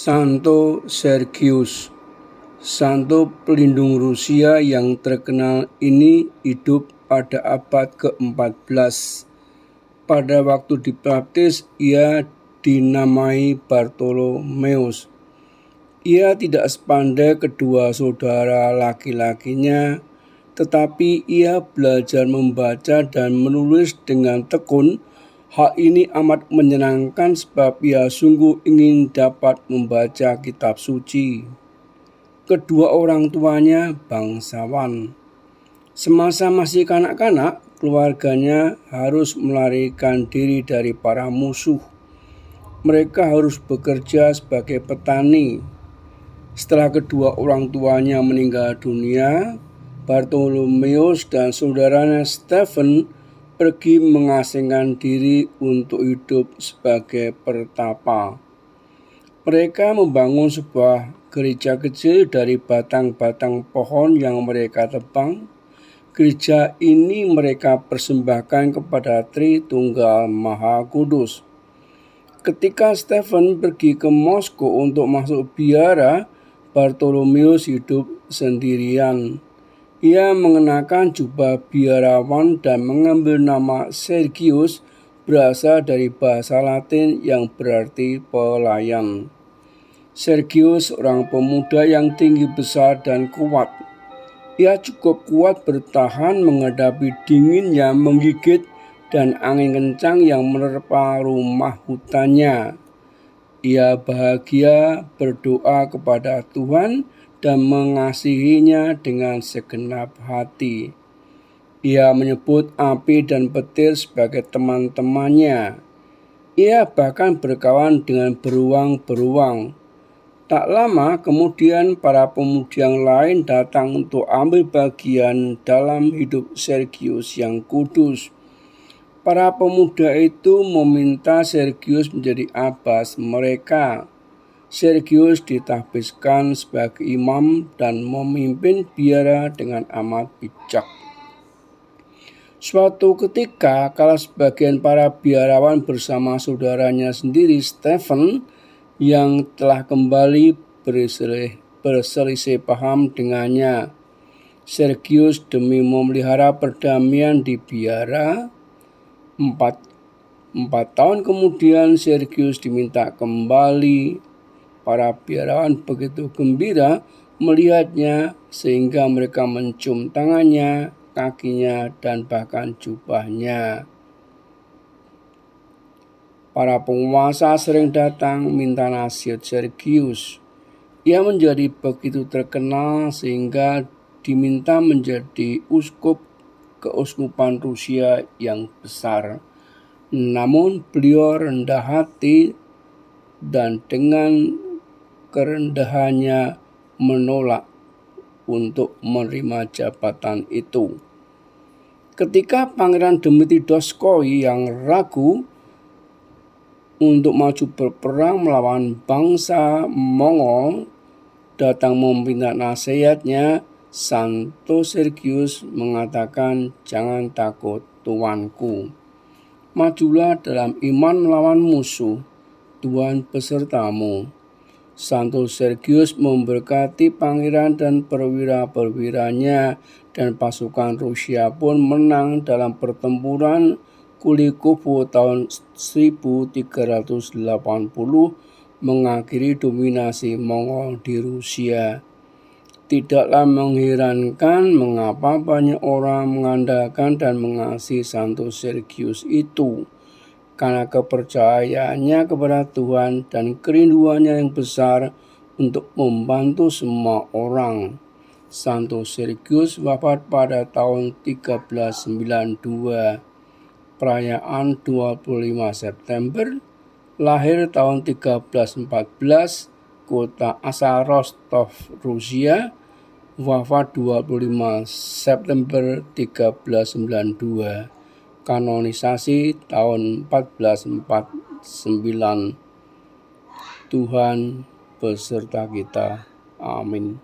Santo Sergius, santo pelindung Rusia yang terkenal ini hidup pada abad ke-14. Pada waktu dibaptis, ia dinamai Bartolomeus. Ia tidak sepandai kedua saudara laki-lakinya, tetapi ia belajar membaca dan menulis dengan tekun. Hal ini amat menyenangkan sebab ia sungguh ingin dapat membaca kitab suci. Kedua orang tuanya bangsawan. Semasa masih kanak-kanak, keluarganya harus melarikan diri dari para musuh. Mereka harus bekerja sebagai petani. Setelah kedua orang tuanya meninggal dunia, Bartolomeus dan saudaranya Stephen pergi mengasingkan diri untuk hidup sebagai pertapa. Mereka membangun sebuah gereja kecil dari batang-batang pohon yang mereka tebang. Gereja ini mereka persembahkan kepada Tritunggal Maha Kudus. Ketika Stephen pergi ke Moskow untuk masuk biara, Bartolomeus hidup sendirian. Ia mengenakan jubah biarawan dan mengambil nama Sergius, berasal dari bahasa Latin yang berarti pelayan. Sergius seorang pemuda yang tinggi besar dan kuat. Ia cukup kuat bertahan menghadapi dingin yang menggigit dan angin kencang yang menerpa rumah hutannya. Ia bahagia berdoa kepada Tuhan dan mengasihinya dengan segenap hati. Ia menyebut api dan petir sebagai teman-temannya. Ia bahkan berkawan dengan beruang-beruang. Tak lama kemudian para pemuda yang lain datang untuk ambil bagian dalam hidup Sergius yang kudus. Para pemuda itu meminta Sergius menjadi abbas mereka. Sergius ditahbiskan sebagai imam dan memimpin biara dengan amat bijak. Suatu ketika, kala sebagian para biarawan bersama saudaranya sendiri Stephen yang telah kembali berselisih paham dengannya, Sergius demi memelihara perdamaian di biara, 4 tahun kemudian Sergius diminta kembali. Para biarawan begitu gembira melihatnya sehingga mereka mencium tangannya, kakinya, dan bahkan jubahnya. Para penguasa sering datang minta nasihat Sergius. Ia menjadi begitu terkenal sehingga diminta menjadi uskup keuskupan Rusia yang besar. Namun beliau rendah hati dan dengan kerendahannya menolak untuk menerima jabatan itu. Ketika Pangeran Dmitri Donskoy yang ragu untuk maju berperang melawan bangsa Mongol datang meminta nasihatnya, Santo Sergius mengatakan, "Jangan takut, tuanku. Majulah dalam iman melawan musuh. Tuhan besertamu." Santo Sergius memberkati pangeran dan perwira-perwiranya, dan pasukan Rusia pun menang dalam pertempuran Kulikovo tahun 1380, mengakhiri dominasi Mongol di Rusia. Tidaklah mengherankan mengapa banyak orang mengandalkan dan mengasihi Santo Sergius itu, karena kepercayaannya kepada Tuhan dan kerinduannya yang besar untuk membantu semua orang. Santo Sergius wafat pada tahun 1392, perayaan 25 September, lahir tahun 1314, kota asal Rostov, Rusia, wafat 25 September 1392. Kanonisasi tahun 1449. Tuhan beserta kita. Amin.